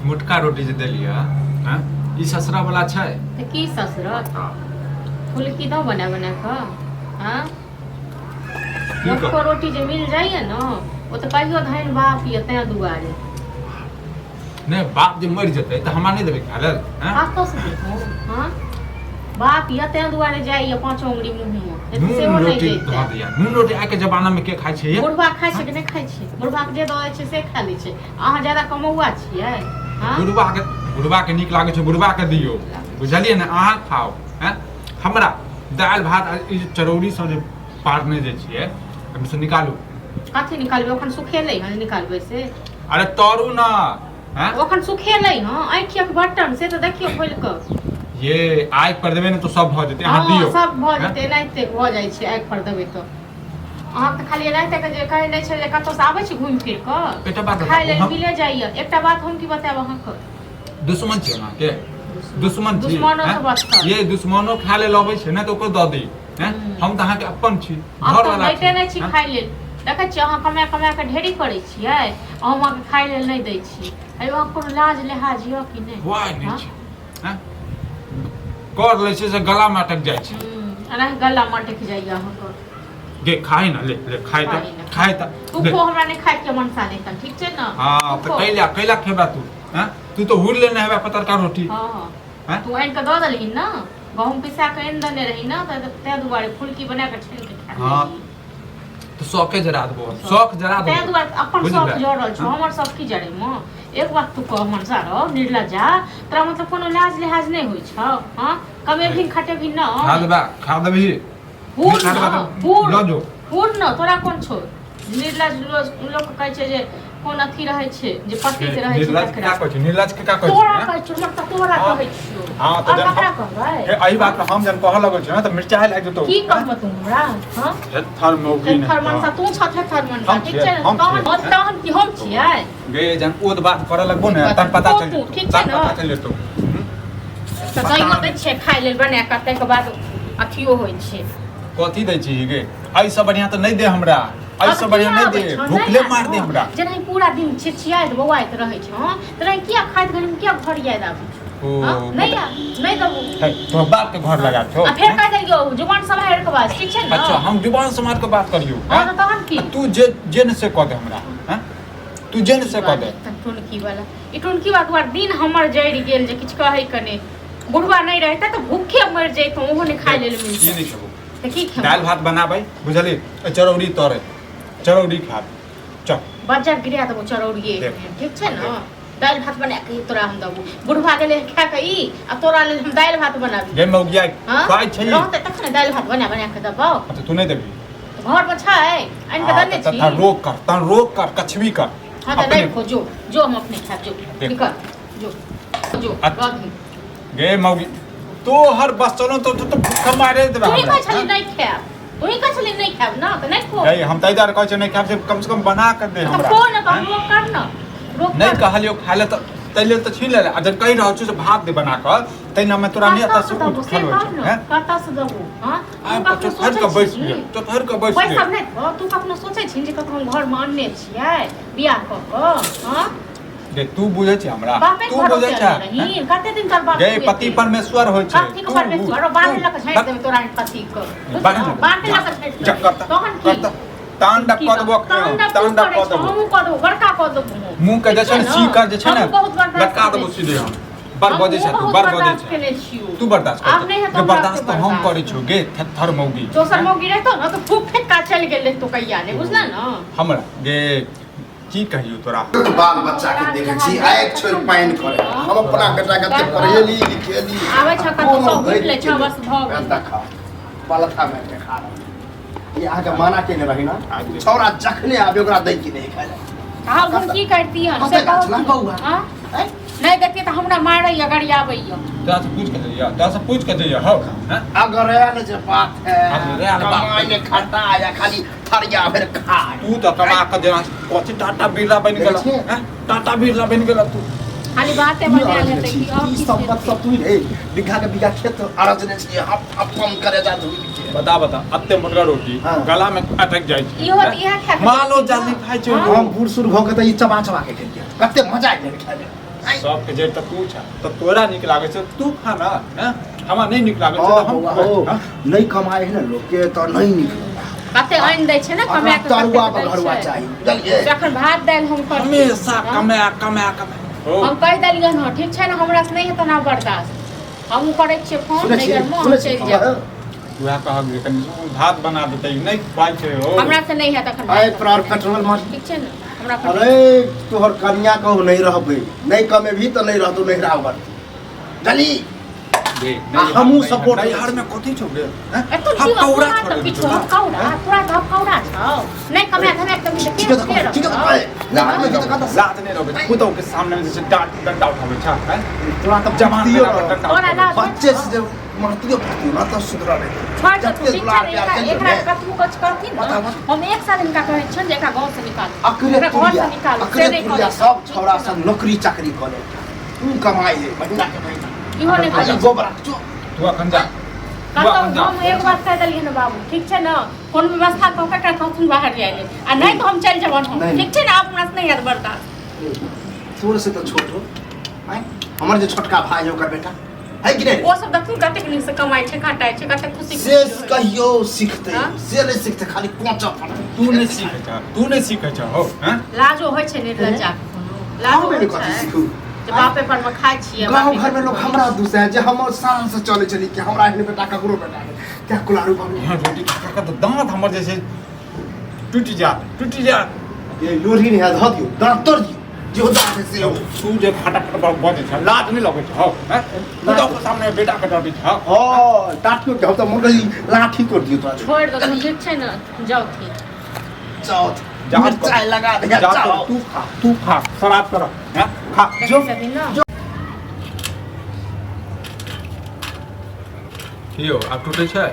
मोटका रोटी जे देलिए हां ई ससरा वाला छै त की ससरा फुलकी दो बना बना के हां मोटको रोटी जे मिल जाइए ना वो तो कहियो धान बाप ये ते दुआरे नहीं बाप जे मर जते त हमरा नहीं देबे खाय ले हां हाथ से देखो हां बाप ये ते दुआरे जाइए पांच उंगली मुंह में से हो नहीं देते नून रोटी आके जमाना में के खाय छै बुढ़वा खाय छै कि नहीं खाय छै बुढ़वा के जे दो छै से खा लै छै अहाँ ज्यादा कमौआ छियै हां बुढ़वा के नीक लागे छै बुढ़वा के दियो बुझलिए ना अहाँ खाओ हैं हमरा दाल भात ई चरौड़ी सब जे पारने जे छियै हम से निकालू कथि निकालबे ओखन सुखेलै हन निकालबे से अरे तोरू ना हैं ओखन सुखेलै हां आँखिया के बटन से तो देखियो खोल के ये आग पर देबे ने तो सब भ जेते अहाँ दियो सब भ जेते एनाइते भ जाइ छै आग पर देबे तो अहाँ त खाली एनाइते के जे कहै नै छै जे कतौ से आबै छी घुम फिर के एकटा बात खाइ ले मिले जाइए एकटा बात हम की बताएब अहाँ के दुश्मन छै अहाँ के दुश्मन छी दुश्मनो से बात ये दुश्मनो खा ले लबै छै ना तो ओकर द दी हैं हम त अहाँ के अपन छी घर वाला बैठे नै छी खाइ लेल देखै छी अहाँ कमा कमा के ढेरी करै छियै हम अहाँ के खाइ लेल नै दै छी एहि वक्त कोनो लाज लिहाज य कि नै वाह नै छै हैं कर ले छै से गला में अटक जाय छै अरे गला में अटक जाइए अहाँ के गे खाई ना ले खाई त तू को हमरा नै खाइ के मनसा नै त ठीक छै ना हां त कैला खेबा तू हैं तू तो हुर लेने हेबा पतरका रोटी हां हैं तू आइन के द देलही ना गहूम पिसा के आइन देने रही ना ते दुआरे फुलकी बना के छान के खा हां तो शौके जरा देबो शौक जरा देबो ते दुआरे अपन शौक जड़ल छ हमर शौक की जड़े म एक बात तू कह मन सारो निर्लजा तोरा मतलब कोनो लाज लिहाज नै होय छ हां कमे भी खटे भी न खा देबी बूढ़ ल जो बूढ़ न तोरा कोन छो निर्लज लोग कहै छै जे कोन अथी रहै छै जे पति से रहै छै निर्लज का कहै छै निर्लज के का कहै छै तोरा कहै छ मतलब तोरा कहै छियो हां त जन कहबै एही बात हम जन कहऽ लगै छै ना त मिर्चाई लाग जतो की कहब तू हमरा हां थर्मोगी ने थर्मन तू छ थर्मन ठीक छै तहन की हम छियै गे जन ओद बात करऽ लगबो ने त पता चल ठीक छै ना पता चल जेतो त दही मत छै खाइ लेल बना के तै के बाद अथियो होय छै कथि दै छी गे आई सब बढ़िया त नै दे हमरा आई सब बढ़िया नै दे भूखले मार दे हमरा जेना पूरा दिन छिछियाइत बौआइत रहै छ हां तोरा किया खाइत घरी में किया घर याद आबै हां नै दबू तो बाप के घर लगा छो आ फेर कह देलियो जुबान संभाल के बात ठीक छै ना अच्छा हम जुबान संभाल के बात करियो हां त तहन की तू जे न से कह दे हमरा हैं तू जे न से कह दे टुनकी वाला ई टुनकी बात वार दिन हमर जइर गेल जे किछ कहै कने बुढ़वा नै रहता त भूखे मर जइतो ओहो नै खाइ लेल मिलत की नै खेबो त की खेबो दाल भात बनाबै बुझली चरौड़ी तोरे चरौड़ी खा चल बच्चा गिरा देबो चरौड़ी ठीक छै ना दाल भात बना के तोरा हम दबो बुढ़वा गेले खा के ई आ तोरा लेल हम दाल भात बनाबी गे मौगिया खाइ छै रहते तखन दाल भात बना के दबो त तू नै देबी घर पर छै आइन के दने छी त रोक कर कछवी कर हां त नहीं खो जो हम अपने खा जो ठीक है जो गे मौगी तो हर बस चलो तो भूख मारे देबा तू कह छली नहीं खाब तू कह छली नहीं खाब ना त नहीं खो नहीं हम तैयार कहै छै नहीं खाब से कम से कम बना कर दे हमरा खो ना तो रोक कर ना रोक नहीं कहलियो खा ले त तैले त छीन ले आ जब कहि रहौ छ से भात दे बना कर तैना में तोरा नहीं आता से उठ खलो है कता से दबो हां आ चोथर के बैठ पैसा नहीं तू कखनो सोचै छी जे कखनो घर में अन्ने छियै बियाह क क हां गे तू बुझै छै हमरा तू बुझै छै नहीं कते दिन तक बात गे पति परमेश्वर होय छै पति के परमेश्वर बांध लक छाड़ देबे तोरा पति के बांध लक छाड़ तहन की तांडा कदबो तांडा कदबो हम कदबो बड़का कदबो मुंह के जे छै सीकर जे छै ने लटका देबो सीधे हम बर बजे छै तू बर बजे छै तू बर्दाश्त कर बर्दाश्त तो हम करै छियो गे थर मौगी दोसर मौगी रहतो न तो फूक फेंका चल गेले तो कहिया ने बुझला न हमरा गे की कहियो तोरा बाल बच्चा के देखे छी आइ छोड़ पाइन करे हम अपना बेटा के ते पढ़ेली लिखेली आवे छ कत सब उठ ले छ बस भ गेल देखा पलथा में देखा ये आगे माना के रही ना छोरा जखने आबे ओकरा दै की नहीं खाए हम की करती हन से कहू हां नहीं देती तो हमरा मारे अगर आबैया तोरा से पूछ के जइया तोरा से पूछ के जइया हो अगर यार जे बात है कमाई ने खाता या खाली थरिया भर खा तू तो कमा के देना कथि टाटा बिरला बन गेल हैं टाटा बिरला बन गेल तू खाली बातें बना लेते कि अब की संपत्ति सब तू रे बिघा के बिघा खेत अरजने छी हम कम करे जा दू बता अत्ते मुर्गा रोटी गला में अटक जाय छै इहो इहा खा मालो जल्दी खाइ छै हम बूढ़ सुर भ के त ई चबा चबा के खेलिए कते मजा आइ खाए सबके जे त तू छ त तोरा निक लागे छ तू खा ना हैं हमरा नहीं निक लागे छ त हम हाँ? नहीं कमाए है ना लोग के तो नहीं निकल कते आनि दै छै ने कमा के तरुआ बघरुआ चाहिए बुझलिए जखन भात दालि हम करबै हमेशा कमा हो हम कहि देलियै हँ ठीक छै ने हमरा से नहीं हेतै ना बर्दाश्त हम करै छियै फोन सुनै नहीं छियै घर में सुनै चलि छियै जाब वह कहब जे कनी भात बना देतै नहीं पाइ छै हो हमरा से नहीं हेतै अखन आए प्रार पेट्रोल मार ठीक छै ने हमरा पर अरे तोहर कन्या कहू नहीं रहबै नहीं कमेबही तो नहीं रहतौ नहीं रहबर जली हमहूँ support करै हर में कथि छौ गे हैं एतो हम जीवा कौड़ा पूरा छोड़ त दे पिछो कौड़ा पूरा धप कौड़ा छौ नहीं कमा धमा के भी ठीक है ठीक है भाई ना मैं कितना कहता लात नहीं रोबे खुदों के सामने में जैसे डांट डंडा उठावे छ हैं तोरा तो जवान दियो तोरा लाज बच्चे से जब मरतियो पड़ती ना तो सुधरा नहीं छोड़ दे जते तू दुलार प्यार के एकरा कतबो कुछ करथिन बता, ना बता। हम एक साल इनका कहै छन जे एकरा गांव से निकाल अकेले एकरा घर से निकाल से अकेले नहीं तुरिया करे सब छौड़ा सब नौकरी चाकरी करे तू कमाई है महीना के महीना इहो नहीं खाली करे गोबर जो तू अखन जा कतौ हम एक बात कह देलियै ने बाबू ठीक छै ने कोन व्यवस्था कऽ के कहथुन बाहर जाय ले आ नहीं तो हम चल जबन हम नहीं। ठीक छै ने आप हमरा से नहीं हत बर्दाश्त तोर से तो छोट हो हैं हमर जे छोटका भाई है ओकर बेटा है कि नहीं ओ सब देखू कते नीक से कमाई छै खटाई छै कते खुशी से कहियो सीखते हाँ? से नहीं सीखते खाली कोचा पड़ तू नहीं सीखे छ हो हैं लाजो होइ छै निर्लज्जा गाँव लाजो में होइ कथी छै सीखू जे बापे पर में खाइ छियै गाँव घर में लोग हमरा दूसरा है जे हम शान से चले चली कि हमरा एहने बेटा ककरो बेटा है क्या कुलारू बाबू यहाँ रोटी खा खा तो दांत हमर जैसे टूट जात ये लोरी नहीं है धो दियो दांत तोड़ दियो जो दांत है से हो तू जे फटाफट बजे छ लाज नहीं लगे छ हैं खुदा के सामने बेटा के डटी छ ओ टाटियो के हम तो मगरी लाठी तोड़ दियो तो छोड़ दो तुम ठीक छै ने जाओ ठीक चौथ जा चाय लगा दे जा जाओ तू खा शराब कर हैं खा जो दिन ना कियो आ टूटे छै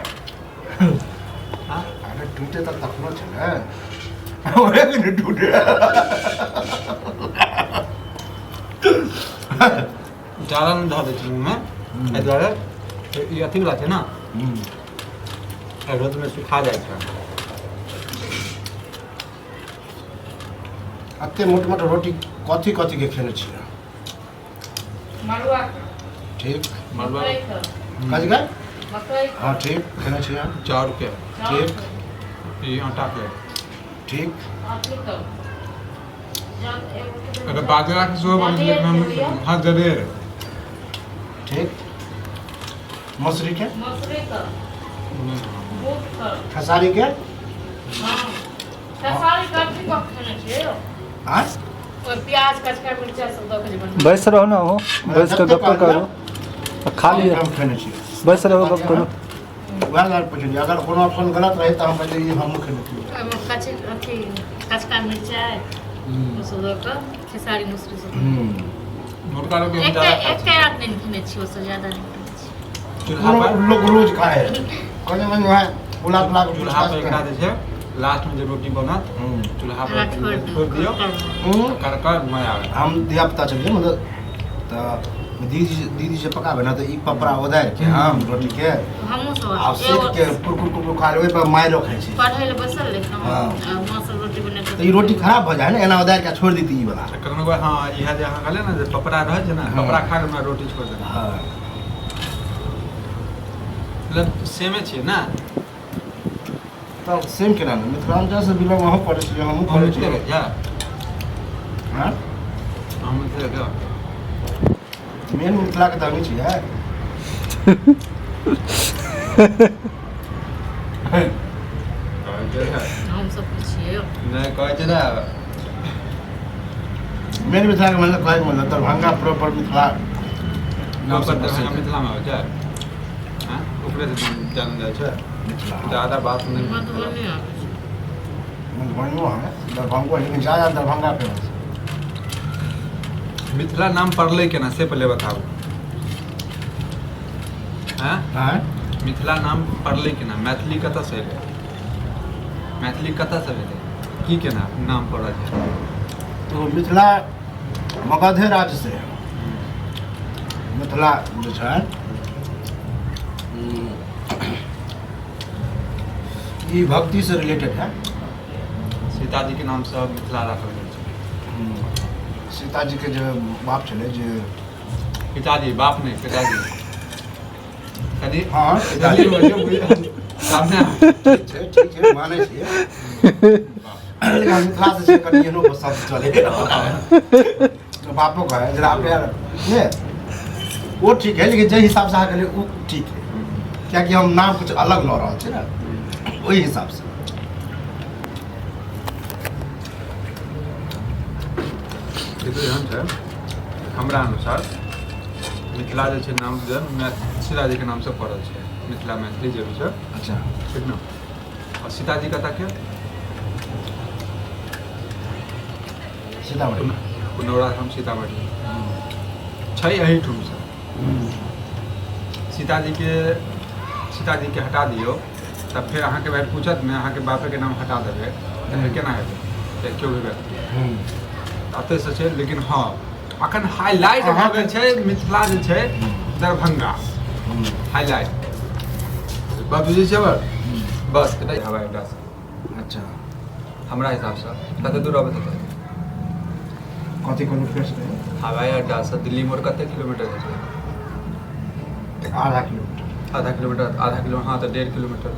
अरे टूटे तो तखनो छै ने ओरे के नहीं टूटे ज्यादा नहीं धो दे छी मुंह में ए दुआरे ई अथी वाला छै ना रोद में सुखा जाए छै अते मोट मोट रोटी कथी कथी के खेने छियै मड़ुआ ठीक मरवा कथी का मकई हाँ ठीक खेने छियै 4 के ठीक ई आटा के ठीक अगर बाजरा के सुबह बन ले हम हाथ दे ठीक मसूरी के मसूरी का बूट का खेसारी के हां सारी कच्ची को खाने छै आज कोई प्याज कचका मिर्चा सब दो के बन बैस रहो ना हो बैस के गप्प करो खाली हम खेने छियै बैस रहो गप्प करो वएह गाल पूछलिए अगर कोनो ऑप्शन गलत रहे तो हम कहलिए ये हम खेने छियै कच्ची अथी कचका मिर्चा सब दो के खेसारी मसूरी सब मोटका लोग एक ज्यादा एक रात नहीं खाने छी उससे ज्यादा नहीं खाने छी चूल्हा पर लोग रोज खाए कहने मन है बुला बुला के चूल्हा पे खा दे छै लास्ट में जो रोटी बनत चूल्हा पर छोड़ दियो कर कर मैं आवे हम दिया पता चलिए मतलब तो दीदी से पकावे ना तो ई पपड़ा ओदार के हम रोटी के हमहु आ सब सेक के कुरकुर खा लेबै पर माइरो खाइ छै पढ़ै ले बसल ले हाँ। मां सब रोटी बने तो ई रोटी खराब भ जाए ना एना ओदार के छोड़ देती ई वाला कखनो हां इहा जे अहाँ कहले ना जे पपड़ा रहे छै ना हाँ। पपड़ा खा के मैं रोटी छोड़ देना हां मतलब सेमे छियै ना तो सेम केना ने मिथिलांचल से बिलोंग हम पढ़े छी हम पढ़े छी जा हां हम से जा मेन मिथिला के दामी छी है हम सब पूछिए नहीं कहै छै ना मेन मिथिला के मतलब कहै मतलब दरभंगा प्रॉपर मिथिला गाँव पर दरभंगा मिथिला में हो छै हां ऊपरे से जान जाय छै मिथिला ज्यादा बात नहीं मधुबनी आ मधुबनी है दरभंगा लेकिन ज्यादा दरभंगा फेमस मिथिला नाम पढ़ले केना से पहले बताओ हैं है मिथिला नाम पढ़ले केना मैथिली कतऽ से एलै मैथिली कतऽ से एलै की केना नाम पड़ल छै तो मिथिला मगधे राज्य से है मिथिला जो है ये भक्ति से रिलेटेड है सीता जी के नाम से मिथिला रखल गेल छै सीताजी के जो बाप छले जे पिताजी बाप नहीं पिताजी कदी हाँ पिताजी सामने ठीक है माने छियै लेकिन मिथिला से छै कनी एहनो शब्द चले बापो कहे जरा आप यार ने वो ठीक है लेकिन जे हिसाब से अहाँ वो ठीक है क्या कि हम नाम कुछ अलग लऽ रहल छी ना ओहि हिसाब से हमरा अनुसार मिथिला जे छै नाम सीताजी के नाम से पड़ल छै मिथिला मैथिली जे छै अच्छा ठीक ना और सीताजी कतऽ के सीतामढ़ी पुनौरा हम सीतामढ़ी छै एहिठुम से सीताजी के हटा दियौ तब फिर अहाँके भाई पूछत में अहाँके बापे के नाम हटा देबै तऽ केना हेतै केओ भी व्यक्ति एतऽ से छै लेकिन हाँ अखन हाईलाइट भऽ गेल छै मिथिला जे छै दरभंगा हाईलाइट बाबू जी छै बस कतै हवाई अड्डा से अच्छा हमरा हिसाब से कते दूर रहबै तऽ कथी किलोमीटर से हवाई अड्डा से दिल्ली मोड़ कते किलोमीटर छै आधा किलोमीटर आधा किलोमीटर हाँ तो 1.5 किलोमीटर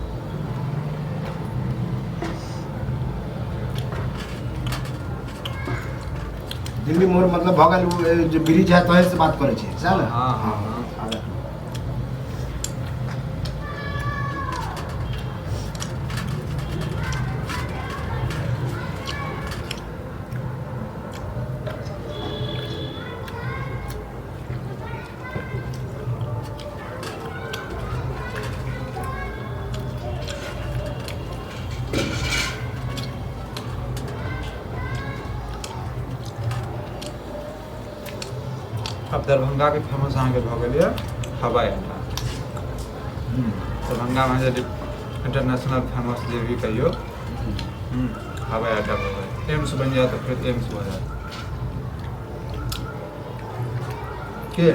दिल्ली मोड़ मतलब भऽ गेल जो ब्रिज है तहे से बात करे छी सही ना हाँ आधा अब दरभंगा के फेमस अहाँके भऽ गेल यऽ हवाई अड्डा दरभंगा में जे इंटरनेशनल फेमस जे भी कहियो हवाई अड्डा भऽ गेल एम्स बनि जाए तो फिर एम्स भऽ जाए के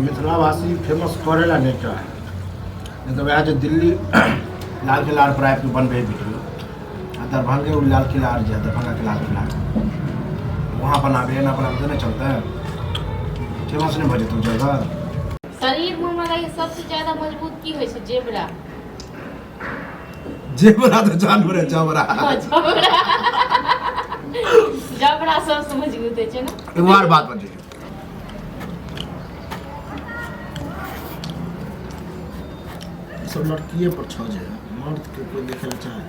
मिथिलावासी फेमस करेला नहीं चाहे नहीं तो वह जो दिल्ली लाल किला प्राइप के बनबे वीडियो आ दरभंगे वो लाल किला जो दरभंगा के लाल किला वहाँ बनाबे ना बनाबे तो नहीं चलता है फेमस नहीं भजे तू जगह शरीर में हमरा सबसे ज्यादा मजबूत की होइ छै जेबरा जेबरा तो जानवर है जबरा जबरा सबसे मजबूत होइ छै ना एक बार बात बजे सब लड़किए पर छ जे मर्द के कोई देखे ला चाहे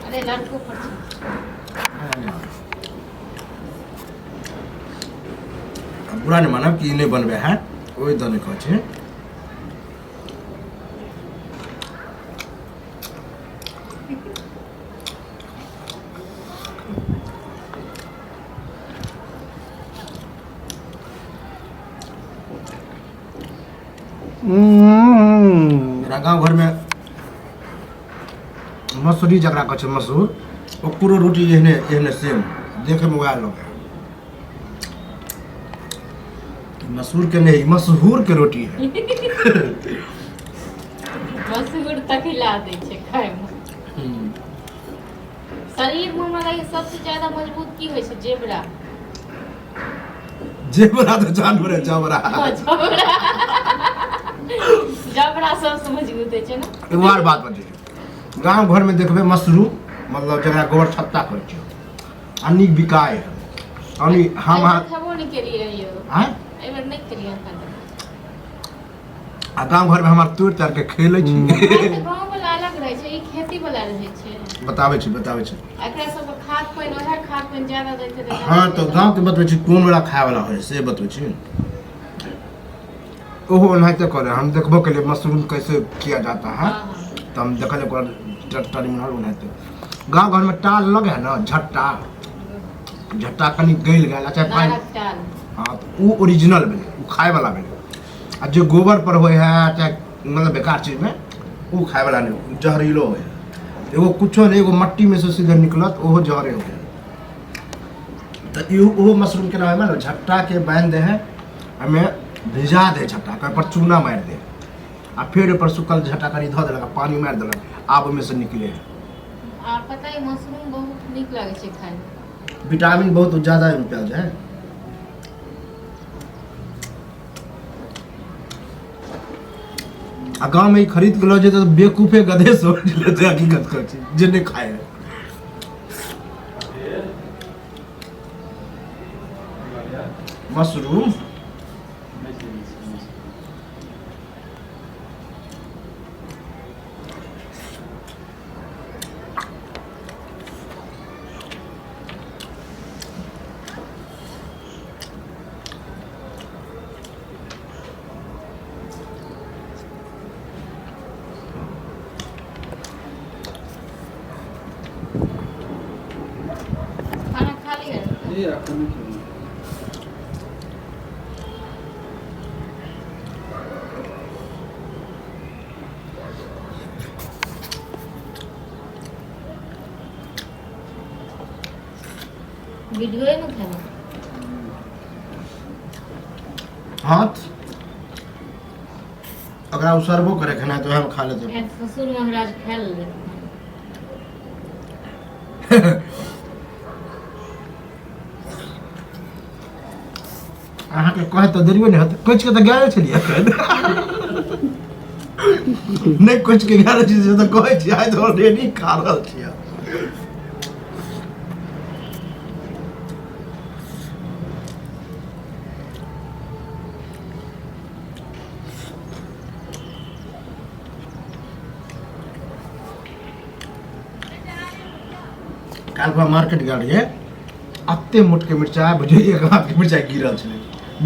अरे लड़को पर छै बुरा नहीं मानब कि नहीं बनबे है ओहि दने कह छै मेरा गांव घर में मसूरी जकरा कह छै मसूर ओकरो रोटी एहने एहने सेम देखे में वएह लगे मसूर के नहीं मशहूर के रोटी है मसूर तक हिला दै छै खाय में शरीर में हमरा सबसे ज्यादा मजबूत की होइ छै जेबरा जेबरा तो जानवर है जबरा जबरा सबसे मजबूत होइ छै ना एक बार बात बजे गांव घर में देखबे मशरूम मतलब जकरा गोबर छत्ता कहै छै अन्नी बिकाय है अन्नी हम खबो नहीं केलिए यो हैं एहि बेर नहीं केलिए आ गांव घर में हमार तोड़ तार के खेलै छी गांव वाला अलग रहे छै ई खेती वाला रहे छै बताबै छी एकरा सब खाद पानि ओहे खाद पानि ज्यादा दै छै हाँ तो गांव के बतबै छी कोन वाला खाय वाला होइ से बतबै छी ओहो ओनाहिते करे हम देखबो के लिए मशरूम कैसे किया जाता है तो हम देखल एक बार टर्मिनल ओनाहिते गांव घर में टाल लगे है ना झट्टा कनी गल गया अच्छा पानी हाँ तो वो ओरिजिनल भेले वो खाए वाला भेले आ जो गोबर पर होए है चाहे मतलब बेकार चीज में वो खाए वाला नहीं जहरीलो होए एगो कुछो नहीं, एगो मट्टी में से सीधे निकलत, ओहो जहरे हो गया। तो ओहो मशरूम के नाम है झट्टा के बांध दे है, हमें भिजा दे झट्टा के पर चूना मार दे, आ फिर ऊपर सुखल झट्टा करी धो देलक, पानी मार देलक, आब में से निकले। आ पता है मशरूम बहुत नीक लागे छै खाए में। विटामिन बहुत ज्यादा प्याज है। आ गाँव में खरीद के लो जे तो बेकूफे गधे समझ लेते, हकीकत कर छै जे नहीं खाए। मशरूम खाना खा लिया? ये आपको नहीं चाहिए। वीडियो में खाना हाथ अगर उसरबो करे खाना तो हम खा लेते हैं। ससुर महाराज खा ले। अहाँ के कहे तो देरियो नहीं होते, कुछ के तो गए छलिए नहीं कुछ के गए छी से तो कहे छी, आइ तो ऑलरेडी खा रहल छी। काल को मार्केट गए रहिए, अत्ते मोट के मिर्चा बुझे एक हाथ के मिर्चा गिरल छले,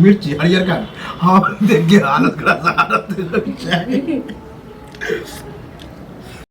मिर्ची हरियर का, हाँ देख के हालत खराब, हालत